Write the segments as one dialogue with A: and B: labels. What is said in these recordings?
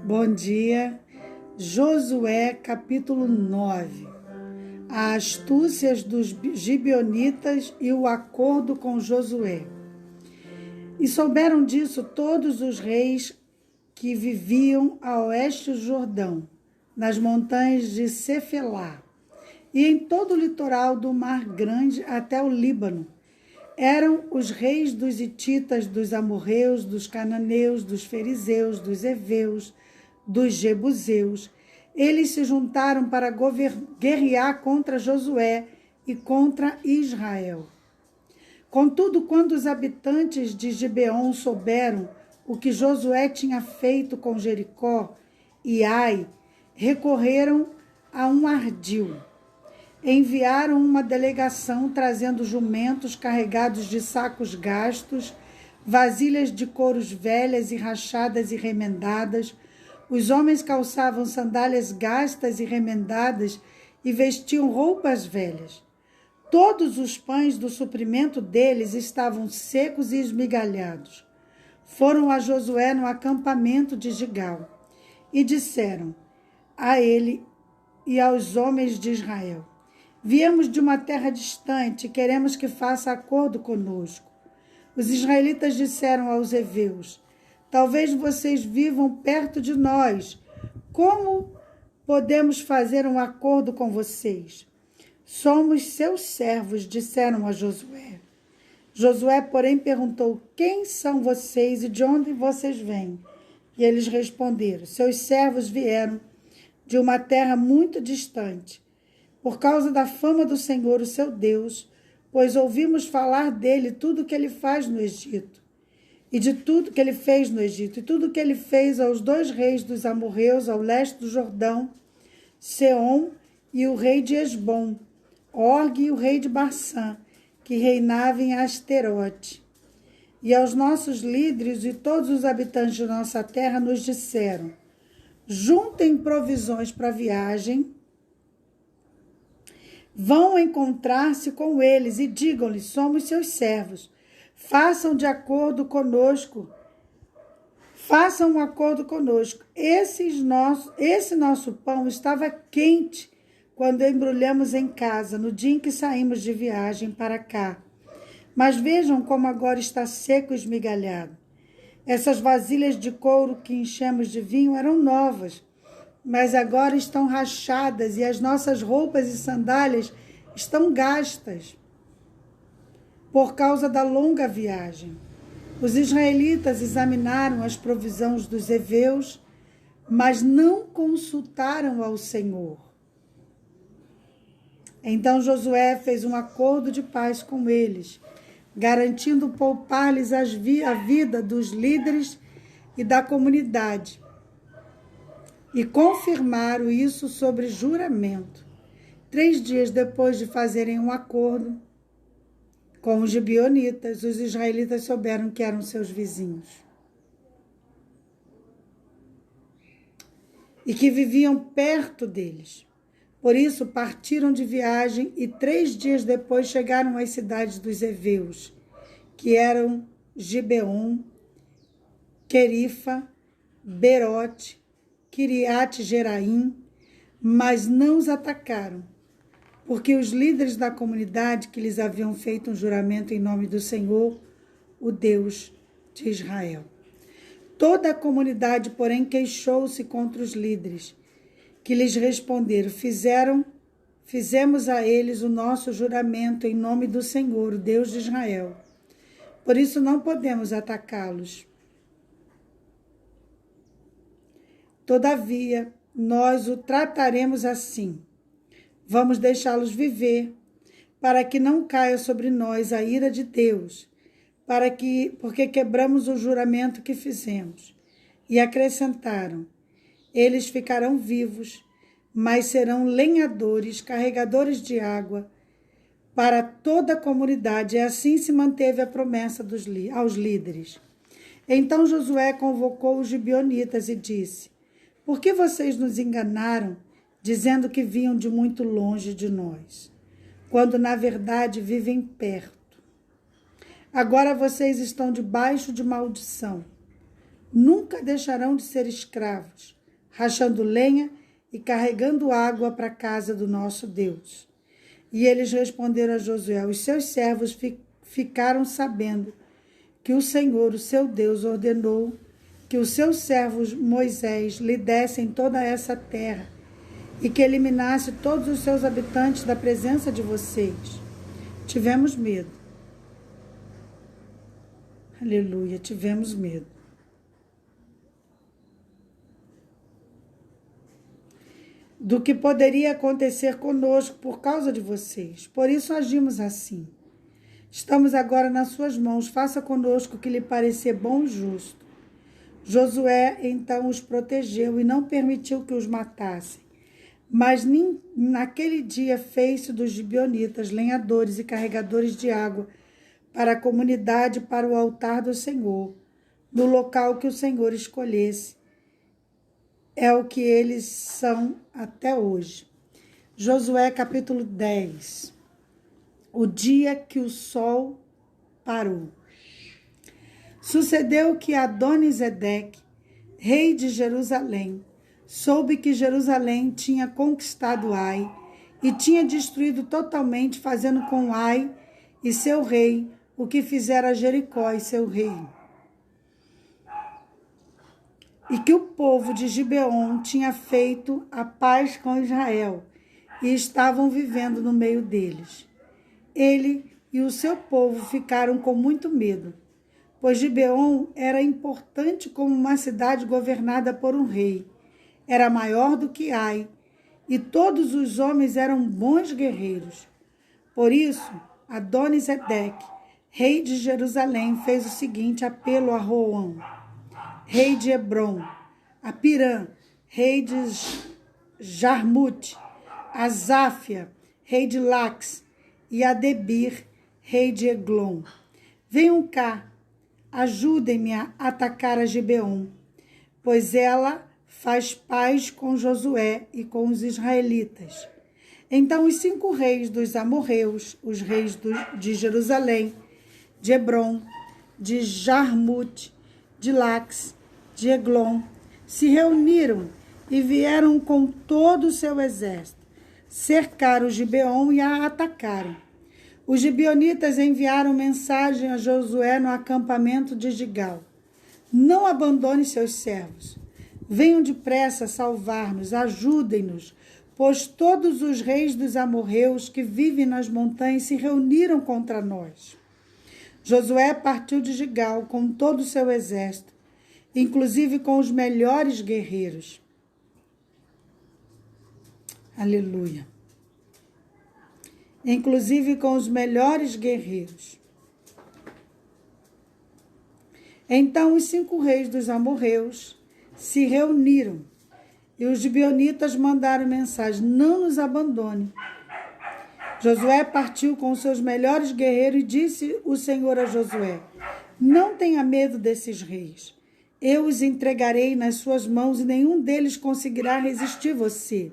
A: Bom dia, Josué capítulo 9. As astúcias dos gibeonitas e o acordo com Josué. E souberam disso todos os reis que viviam a oeste do Jordão, nas montanhas de Cefelá, e em todo o litoral do Mar Grande até o Líbano. Eram os reis dos hititas, dos amorreus, dos cananeus, dos fariseus, dos heveus, dos jebuseus. Eles se juntaram para guerrear contra Josué e contra Israel. Contudo, quando os habitantes de Gibeon souberam o que Josué tinha feito com Jericó e Ai, recorreram a um ardil. Enviaram uma delegação trazendo jumentos carregados de sacos gastos, vasilhas de couros velhas e rachadas e remendadas. Os homens calçavam sandálias gastas e remendadas e vestiam roupas velhas. Todos os pães do suprimento deles estavam secos e esmigalhados. Foram a Josué no acampamento de Gigal e disseram a ele e aos homens de Israel: viemos de uma terra distante e queremos que faça acordo conosco. Os israelitas disseram aos heveus: talvez vocês vivam perto de nós. Como podemos fazer um acordo com vocês? Somos seus servos, disseram a Josué. Josué, porém, perguntou: quem são vocês e de onde vocês vêm? E eles responderam: seus servos vieram de uma terra muito distante, por causa da fama do Senhor, o seu Deus, pois ouvimos falar dele tudo o que ele faz no Egito, e de tudo que ele fez no Egito, e tudo o que ele fez aos dois reis dos amorreus ao leste do Jordão, Seom e o rei de Esbom, Og e o rei de Bassã, que reinava em Asterote. E aos nossos líderes e todos os habitantes de nossa terra nos disseram: juntem provisões para a viagem, vão encontrar-se com eles e digam-lhes: somos seus servos. Façam um acordo conosco. Esse nosso pão estava quente quando embrulhamos em casa, no dia em que saímos de viagem para cá. Mas vejam como agora está seco e esmigalhado. Essas vasilhas de couro que enchemos de vinho eram novas, mas agora estão rachadas e as nossas roupas e sandálias estão gastas por causa da longa viagem. Os israelitas examinaram as provisões dos heveus, mas não consultaram ao Senhor. Então Josué fez um acordo de paz com eles, garantindo poupar-lhes a vida dos líderes e da comunidade. E confirmaram isso sobre juramento. 3 dias depois de fazerem um acordo com os gibeonitas, os israelitas souberam que eram seus vizinhos e que viviam perto deles. Por isso partiram de viagem e 3 dias depois chegaram às cidades dos heveus, que eram Gibeon, Querifa, Berote, Kiriate Jeraim, mas não os atacaram, porque os líderes da comunidade que lhes haviam feito um juramento em nome do Senhor, o Deus de Israel. Toda a comunidade, porém, queixou-se contra os líderes, que lhes responderam: fizemos a eles o nosso juramento em nome do Senhor, o Deus de Israel. Por isso não podemos atacá-los. Todavia, nós o trataremos assim. Vamos deixá-los viver, para que não caia sobre nós a ira de Deus, porque quebramos o juramento que fizemos. E acrescentaram: eles ficarão vivos, mas serão lenhadores, carregadores de água para toda a comunidade. E assim se manteve a promessa aos líderes. Então Josué convocou os gibeonitas e disse: por que vocês nos enganaram, dizendo que vinham de muito longe de nós, quando na verdade vivem perto? Agora vocês estão debaixo de maldição. Nunca deixarão de ser escravos. rachando lenha e carregando água para a casa do nosso Deus. E eles responderam a Josué: os seus servos ficaram sabendo que o Senhor, o seu Deus, ordenou que os seus servos Moisés lhe dessem toda essa terra e que eliminasse todos os seus habitantes da presença de vocês. Tivemos medo. Aleluia, tivemos medo. Do que poderia acontecer conosco por causa de vocês. Por isso agimos assim. Estamos agora nas suas mãos. Faça conosco o que lhe parecer bom e justo. Josué então os protegeu e não permitiu que os matassem. Mas naquele dia fez-se dos gibeonitas lenhadores e carregadores de água para a comunidade, para o altar do Senhor, no local que o Senhor escolhesse. É o que eles são até hoje. Josué capítulo 10. O dia que o sol parou. Sucedeu que Adonisedeque, rei de Jerusalém, soube que Jerusalém tinha conquistado Ai e tinha destruído totalmente, fazendo com Ai e seu rei o que fizera Jericó e seu rei. E que o povo de Gibeon tinha feito a paz com Israel e estavam vivendo no meio deles. Ele e o seu povo ficaram com muito medo, pois Gibeon era importante como uma cidade governada por um rei. Era maior do que Ai, e todos os homens eram bons guerreiros. Por isso, Adonisedeque, rei de Jerusalém, fez o seguinte apelo a Roão, rei de Hebron, a Pirã, rei de Jarmute, a Záfia, rei de Lax, e a Debir, rei de Eglon. Venham cá, ajudem-me a atacar a Gibeon, pois ela faz paz com Josué e com os israelitas. Então os 5 reis dos amorreus, os reis de Jerusalém, de Hebron, de Jarmute, de Lax, de Eglon, se reuniram e vieram com todo o seu exército, cercaram Gibeon e a atacaram. Os gibeonitas enviaram mensagem a Josué no acampamento de Gigal: não abandone seus servos. Venham depressa salvar-nos, ajudem-nos, pois todos os reis dos amorreus que vivem nas montanhas se reuniram contra nós. Josué partiu de Gigal com todo o seu exército, inclusive com os melhores guerreiros. Aleluia. Inclusive com os melhores guerreiros. Então os 5 reis dos amorreus se reuniram e os gibeonitas mandaram mensagem: não nos abandone. Josué partiu com os seus melhores guerreiros e disse o Senhor a Josué: não tenha medo desses reis. Eu os entregarei nas suas mãos e nenhum deles conseguirá resistir você.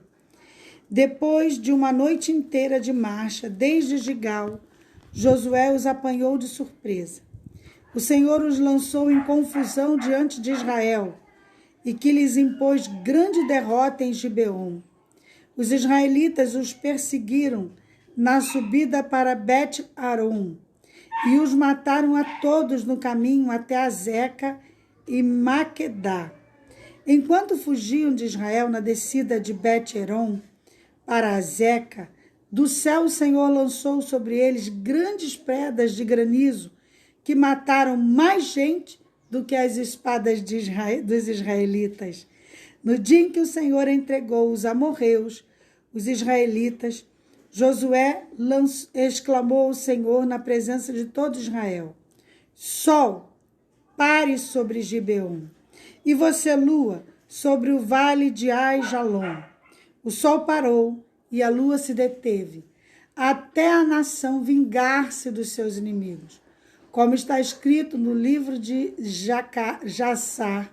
A: Depois de uma noite inteira de marcha, desde Gigal, Josué os apanhou de surpresa. O Senhor os lançou em confusão diante de Israel e que lhes impôs grande derrota em Gibeon. Os israelitas os perseguiram na subida para Bet-Aron e os mataram a todos no caminho até Azeca e Maquedá. Enquanto fugiam de Israel na descida de Bet-Aron para Azeca, do céu o Senhor lançou sobre eles grandes pedras de granizo que mataram mais gente do que as espadas dos israelitas. No dia em que o Senhor entregou os amorreus, os israelitas, Josué exclamou ao Senhor na presença de todo Israel: Sol, pare sobre Gibeon, e você, lua, sobre o vale de Ai-Jalon. O sol parou e a lua se deteve, até a nação vingar-se dos seus inimigos. Como está escrito no livro de Jassar,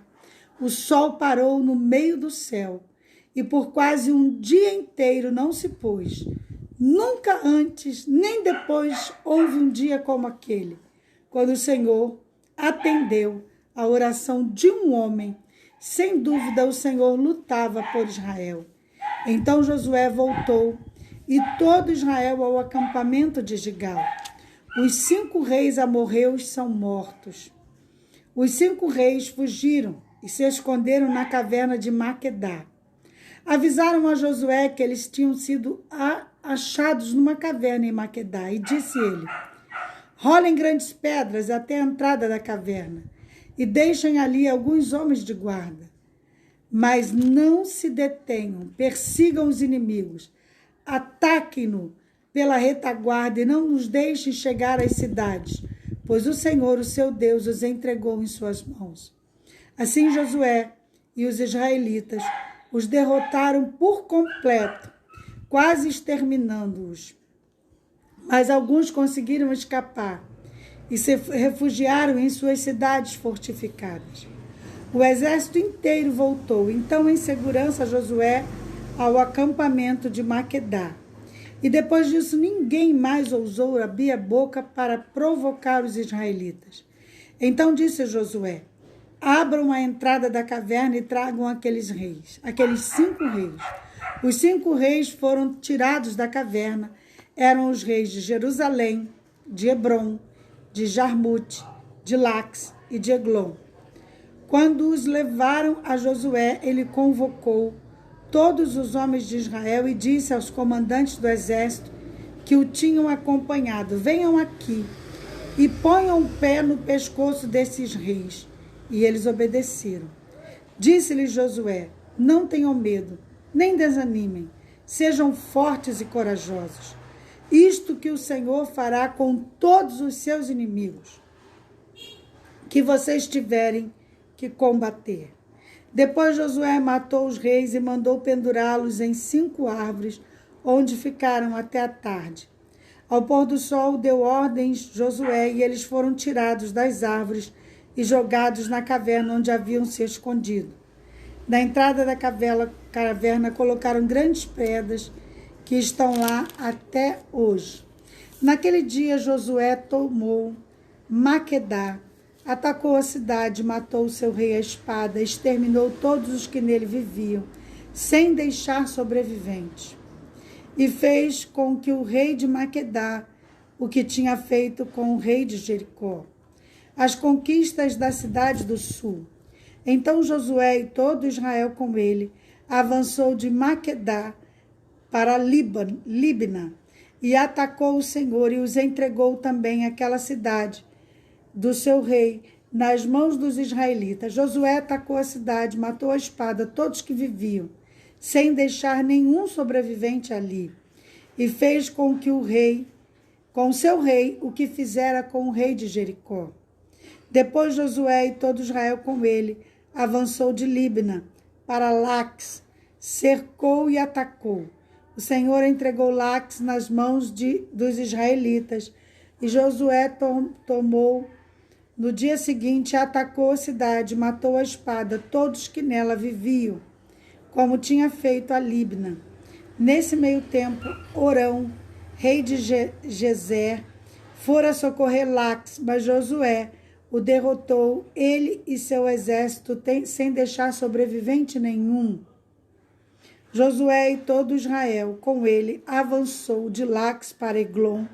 A: o sol parou no meio do céu e por quase um dia inteiro não se pôs. Nunca antes nem depois houve um dia como aquele, quando o Senhor atendeu a oração de um homem Sem dúvida, o Senhor lutava por Israel. Então Josué voltou e todo Israel ao acampamento de Gigal. Os 5 reis amorreus são mortos. Os 5 reis fugiram e se esconderam na caverna de Maquedá. Avisaram a Josué que eles tinham sido achados numa caverna em Maquedá, e disse ele: rolem grandes pedras até a entrada da caverna e deixem ali alguns homens de guarda. Mas não se detenham, persigam os inimigos, ataquem-no pela retaguarda e não nos deixem chegar às cidades, pois o Senhor, o seu Deus, os entregou em suas mãos. Assim Josué e os israelitas os derrotaram por completo, quase exterminando-os. Mas alguns conseguiram escapar e se refugiaram em suas cidades fortificadas. O exército inteiro voltou, então em segurança Josué ao acampamento de Maquedá. E depois disso ninguém mais ousou abrir a boca para provocar os israelitas. Então disse Josué: abram a entrada da caverna e tragam aqueles 5 reis. Os 5 reis foram tirados da caverna. Eram os reis de Jerusalém, de Hebrom, de Jarmute, de Lax e de Eglon. Quando os levaram a Josué, ele convocou todos os homens de Israel e disse aos comandantes do exército que o tinham acompanhado: venham aqui e ponham o pé no pescoço desses reis. E eles obedeceram. Disse-lhes Josué: não tenham medo, nem desanimem, sejam fortes e corajosos. Isto que o Senhor fará com todos os seus inimigos que vocês tiverem que combater. Depois Josué matou os reis e mandou pendurá-los em 5 árvores, onde ficaram até a tarde. Ao pôr do sol deu ordens Josué e eles foram tirados das árvores e jogados na caverna onde haviam se escondido. Na entrada da caverna colocaram grandes pedras que estão lá até hoje. Naquele dia Josué tomou Maquedá, atacou a cidade, matou o seu rei à espada, exterminou todos os que nele viviam, sem deixar sobreviventes. E fez com que o rei de Maquedá o que tinha feito com o rei de Jericó, as conquistas da cidade do sul. Então Josué e todo Israel com ele avançou de Maquedá para Libna e atacou o Senhor e os entregou também aquela cidade do seu rei nas mãos dos israelitas. Josué atacou a cidade, matou a espada todos que viviam, sem deixar nenhum sobrevivente ali, e fez com o seu rei, o que fizera com o rei de Jericó. Depois Josué e todo Israel com ele avançou de Libna para Lax, cercou e atacou. O Senhor entregou Lax nas mãos dos israelitas, e Josué tomou. No dia seguinte, atacou a cidade, matou a espada todos que nela viviam, como tinha feito a Libna. Nesse meio tempo, Orão, rei de Gezer, fora socorrer Lax, mas Josué o derrotou, ele e seu exército, sem deixar sobrevivente nenhum. Josué e todo Israel, com ele, avançou de Lax para Eglon,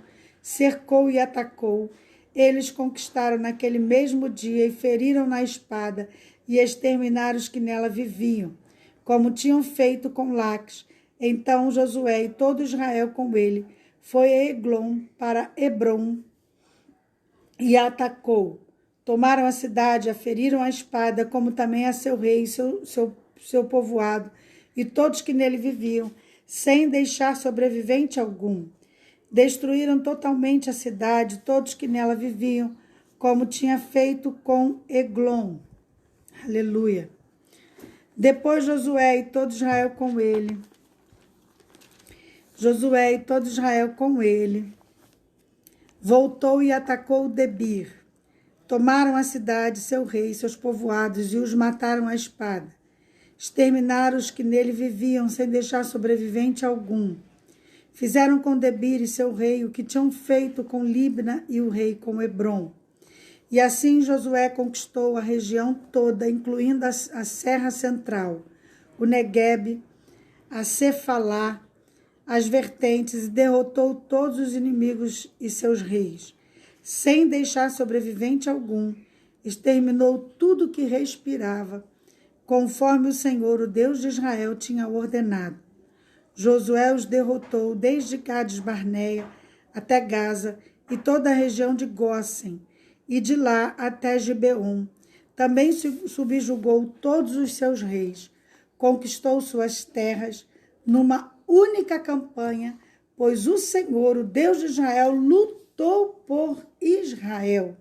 A: cercou e atacou. Eles conquistaram naquele mesmo dia e feriram na espada e exterminaram os que nela viviam, como tinham feito com Lax. Então Josué e todo Israel com ele foi a Eglon para Hebrom e a atacou. Tomaram a cidade, a feriram a espada, como também a seu rei e seu povoado, e todos que nele viviam, sem deixar sobrevivente algum. Destruíram totalmente a cidade, todos que nela viviam, como tinha feito com Eglon. Aleluia. Depois Josué e todo Israel com ele. Voltou e atacou Debir. Tomaram a cidade, seu rei, seus povoados, e os mataram à espada. Exterminaram os que nele viviam, sem deixar sobrevivente algum. Fizeram com Debir e seu rei o que tinham feito com Libna e o rei com Hebrom. E assim Josué conquistou a região toda, incluindo a Serra Central, o Neguebe, a Cefalá, as vertentes, e derrotou todos os inimigos e seus reis, sem deixar sobrevivente algum. Exterminou tudo que respirava, conforme o Senhor, o Deus de Israel, tinha ordenado. Josué os derrotou desde Cades-Barneia até Gaza e toda a região de Gósen, e de lá até Gibeon. Também subjugou todos os seus reis, conquistou suas terras numa única campanha, pois o Senhor, o Deus de Israel, lutou por Israel.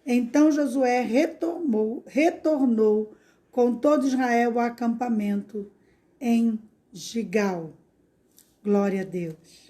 A: Então Josué retornou com todo Israel ao acampamento em Gigal. Glória a Deus.